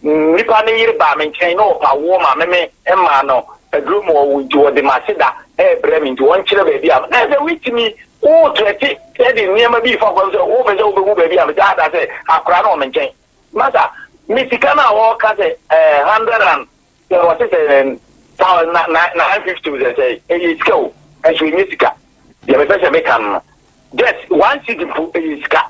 nipa ne yiri ba me nkyɛn no pa wo ma me ma no adrum wo wo de ma sida brɛ me nti won kire ba bi am na se witimi wo trete e de niema bi fa kwa so wo be so wo be ba bi am da se akora no me nkyɛn masa me sika na wo ka se 100 and what is it 950 say e sika e so ni sika ya me pese me kan just one city iska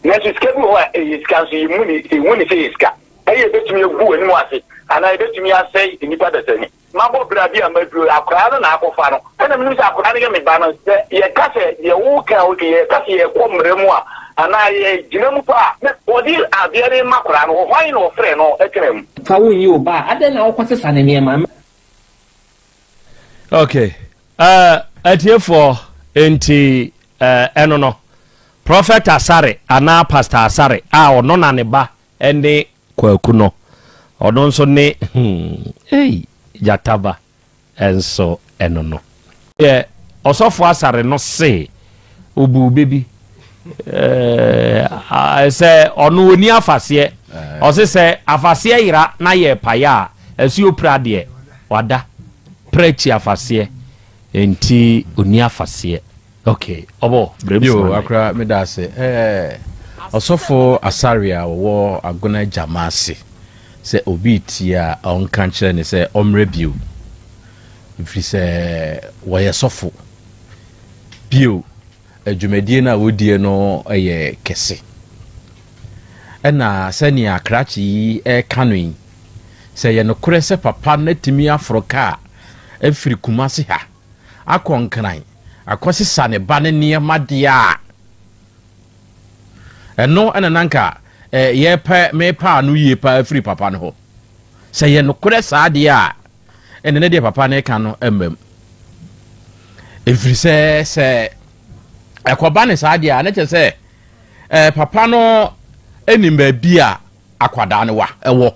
next sika bi ho iska so imuni say iska aye betumi egu ani mu ase ana betumi asai nipa da sani mabo bra bi amadu akora na akofa no ana me say akora ne me ba no ye ka se ye wo ka o ye ka se ye komre mu a ana ye ginamu pa odi abiare makora no hwan no frɛ no ekrem fa wo yi o ba ade na wo kwase sane me ma okay atiefo enti eno no prophet Asare ana pastor Asare a ono na ne ba ene kwaku no ono nso ne Jataba enso eno no ye osofo Asare no se obu baby say onu oni afase o se afase yira na ye paya esi opra de wada prechi afase enti oni afase okay obo yo akra me da se osofo asaria wo agona jamase se obi tia on kan kire ne se omreview if se wo ye sofo bio adwumadie na wodie no ye kese ena sani akrachi kanoi se ye no kure se papa na timi afroka afiri kumase ha akonkran akosisa ne ba ne niema dia eno ena nanka ye pa me pa no ye pa afiri papa no ho se ye no kure sa dia ene ne dia papa ne ka no emmam efiri se ekoba ne sa dia na che se papa no enim ba bia akwada ne wa ewo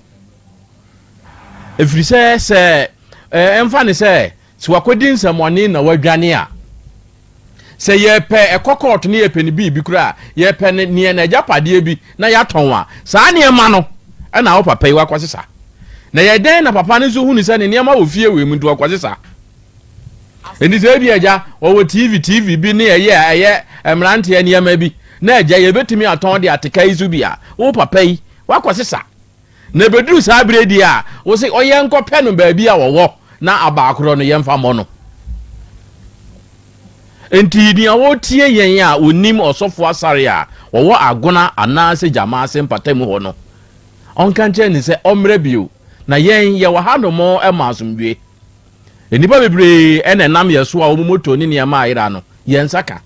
efiri se emfa ne se si wakodi nsamoni na wadwane a se ye pe ekokot ne ye pe ne bi kura ye pe ne na japade bi na ya ton a saa ne ma no na wo papa yi wakwasesa na ye den na papa ne so hu ni se ne ma wo fie we mu nto wakwasesa eni se bi eja wo tv bi ne ye emrante ne ma bi na eja ye betimi aton de ateka izu bi a wo papa yi wakwasesa na beduru saa bredi a wo se oye nkopɛ no ba bi a wo na abakoro no yemfa mo no enti dia wo tie yen a onim osofo asare a wo agona ana se jama se mpatamu ho no onka nche ni se omre bio na yen ye wa hano mo emasumdwe enipa bebre ene nam yeso a omomoto ni niam ayira no yen saka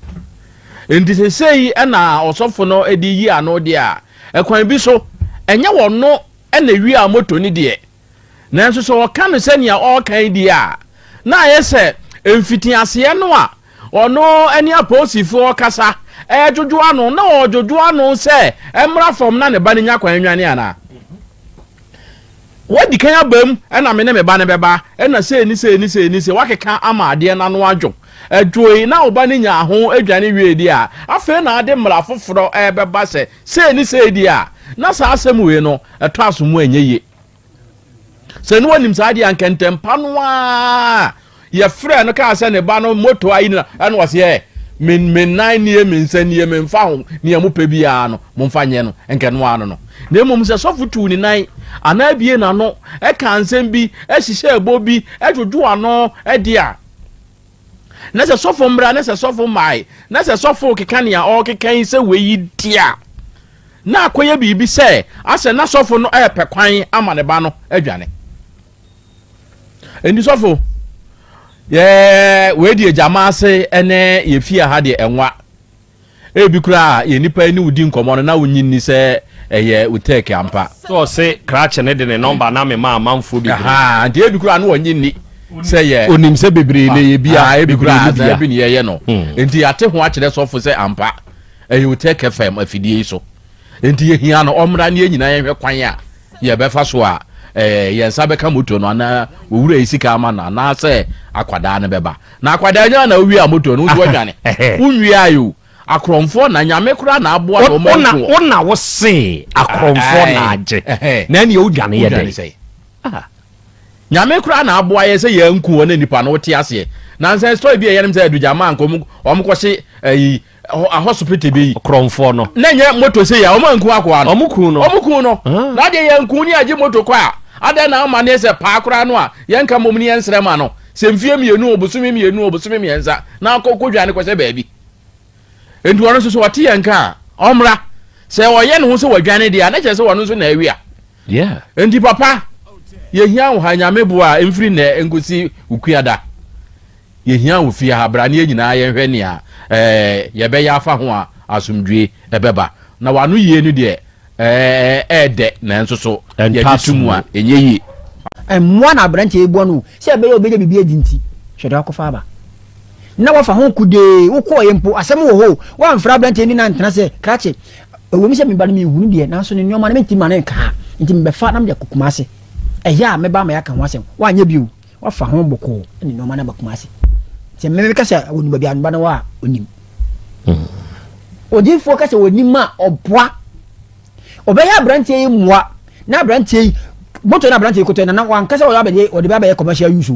enti se sei na osofo no edi yi ano de a ekwan bi so enye wo no ene wi a moto ni de nanso so kan senia o kan di a na yese emfiti ase no a ono ani aposifo kasa jojo ano na ojojo ano se emra from na ne ba ne nya kwan nwane ana wadi kan abam na me ne me ba ne beba na se ni wakeka ama ade na no adwo adwoi na oba ne nya ho adwane wie di a afa na ade mra foforo beba se ni di a na sa asem we no eto asomu anyeye se no wanim sa ade ankentem panoa ye frɛ no ka se ne ba no moto ayi na ana wase men nan nie men sanie men fa ho ne mu pɛ bia no mo mfa nye no enke no ano no na mmom se sofutu ni nan ana bie na no ka nsɛm bi ehihye ebo bi edwodo ano dia na se sofo mbra na se sofo mai na se sofo kekania o kekan se weyi dia na akoye bibi se ase na sofo no pɛ kwan ama ne ba no adwane endi sofo ye we die jama se ene ye fie ha de enwa ebi kura ye nipa ni udi nkomo no na wonyi ni se ye uteke ampa so se krache ne de ne number na me ma manfo bi ha de ebi kura no wonyi ni se ye onim se bebre ne ye bia ebi kura na bi ne ye no enti ate ho akere sofo se ampa ye uteke fam afidie so enti ye hia no omra ne nyina ye hwe kwan a ye befa so a yensa beka moto no na owura isika ama na se akwada ne beba na akwada nya na owi a moto no wo dwane unwi ayo akromfo na nyame kura na aboa no mo ona wo se akromfo na age na ne o dwane ye de nyame kura na aboa ye se ye nku wona nipa no wote ase na nsa story bi ye nem se adujama nkom omkwohye a hospital bi kromfo no na nya moto se ya omanku akwa no omku no na de ye nku ni agi moto kwa ada na ama ne se pa akra no a ye nka mom ni ensere ma no se mfie mienu obusumi mienza na akokodwane kwese baabi endu wono so wate ye nka omra se oye ne ho se wadwane dia na che se wono so na awia endi papa ye hia wo hanyame bo a emfiri na engosi ukuada ye hia wo fie ha bra ne nyina ye hwe ne a ye be ya fa ho a asumdwe ebeba na wanu ye nu de de na nso so ye ditumu a enye yi mwa na branche ebu no se be obeje bibi edinti hwede akofa aba na wafa ho kude wokọ yempo asem wo ho wa mfra branche ni na ntena se krache ewom se me ba no me hunu de na so ne nyoma na menti ma na nka nti me befa na me kokuma ase ya me ba ma ya ka ho asem wa anya biu wafa ho boko ne nyoma na bakuma ase se me ka se wonu ba bia no ba na wa onim odi focus woni ma obwa obeya abrantie yi mwa na abrantie moto na abrantie koto na wankasa wo abeye odi ba be commercial use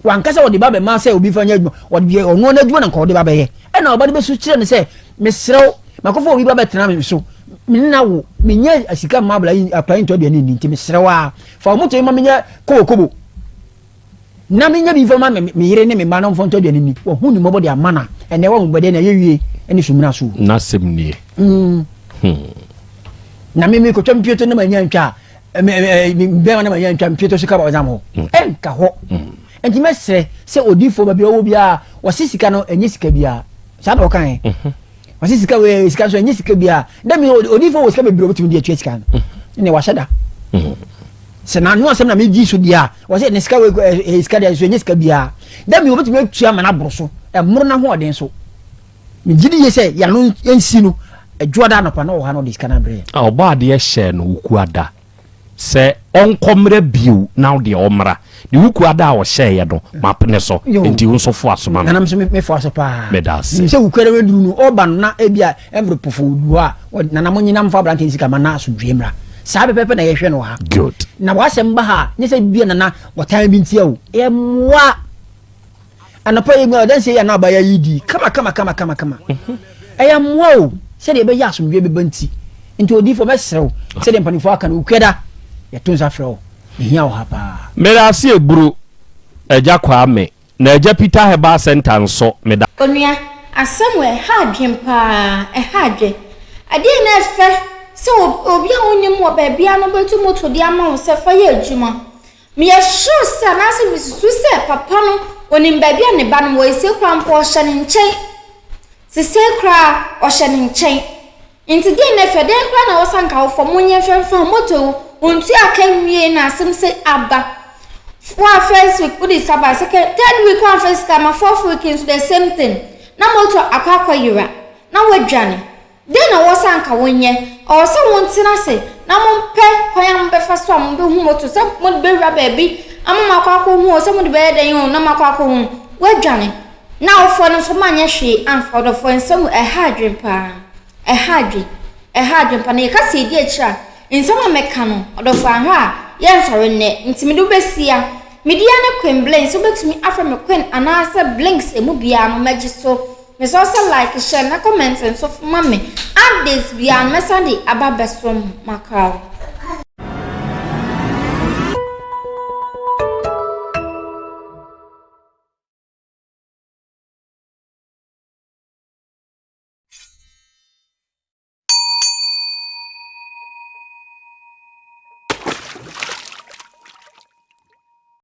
wankasa odi ba be ma say obi fanya adwuma odi ono na adwuma na ko odi ba be ye e na obade be su kire ne say mesrew makofo obi ba be tena me so minna wo menya asika mabla yi applying to aduane ni ntimi srewa fa moto yi ma menya kokobo na menya bi fa ma me yire ne me ma na mfon to aduane ni wo hu ni mo body amana ene wo mbode na yewie ene sumina so na semnie na me ko champioto na manya ntwa be na manya ntwa mpioto sika ba zam ho enka ho enti mesre se odifo ba bi owo bia wo sisika no enye sika bia sa do kan wasi sika we sika so enye sika bia dem odifo wo sika be biro bitimi de atwa sika no ne wa shada se na no asem na me gi so dia wasi ne sika we sika dia so enye sika bia dem wo bitimi atwa mana boroso emro na ho oden so me gidi ye se ya no ensi no adwoada no pa na wo ha no de sika na bre oba de ye share no wukuada se onkomre biu now de omra de wukuada wo share ye do mapne so enti unso fo asoma na namse me fo aso pa medas se wukwere we duru no oba na ebia emre pofo du a na namonyi mfa brante sika ma na so dwemra sa pepe na ye hwe no ha good na wasem ba ha nyese bia na wotan bi ntia o emwa anapa ye gwa dan se ya na ba ya yidi kama eya mwa o se de be ya so dwe be banti nti odifo mesrew se de mpanifo aka no ukweda ya tonza fro ehia o hapa medasi eburu eja kwa me na eja Peter Heba Center nso meda onua asemwe ha adwempa ha adwe ade na efe se obi a wonim wo ba bia no betu moto di ama wo se fa ye adwuma me ye sure se na se bisusu se papa no onim ba bia ne ba no wo ese kwa mpo hye ne nchen se kra o hye ne nchen inti de na efe de kra na wo sanka wo fo munye femfa moto unti akanwie na asem se aba for first week with this about second third week on first come fourth week into the same thing na moto akwa yira na wadwane then na wosanka wonye o se wontina se na mompe kwanya mbe faso am be hu moto se mo be wura baby amama akwa hu o se mo be den o na makwa hu wadwane na ofo no so manye hwe amfa do fo nsem ehadwen pa na yeka se di akira nsem meka no odofo anha ye nsore ne ntimidu besia media ne Queen Blinks so betumi afa me Queen anasa Blinks emu bia no magi so me so like share na comment and so mama add this bia me send aba besom makao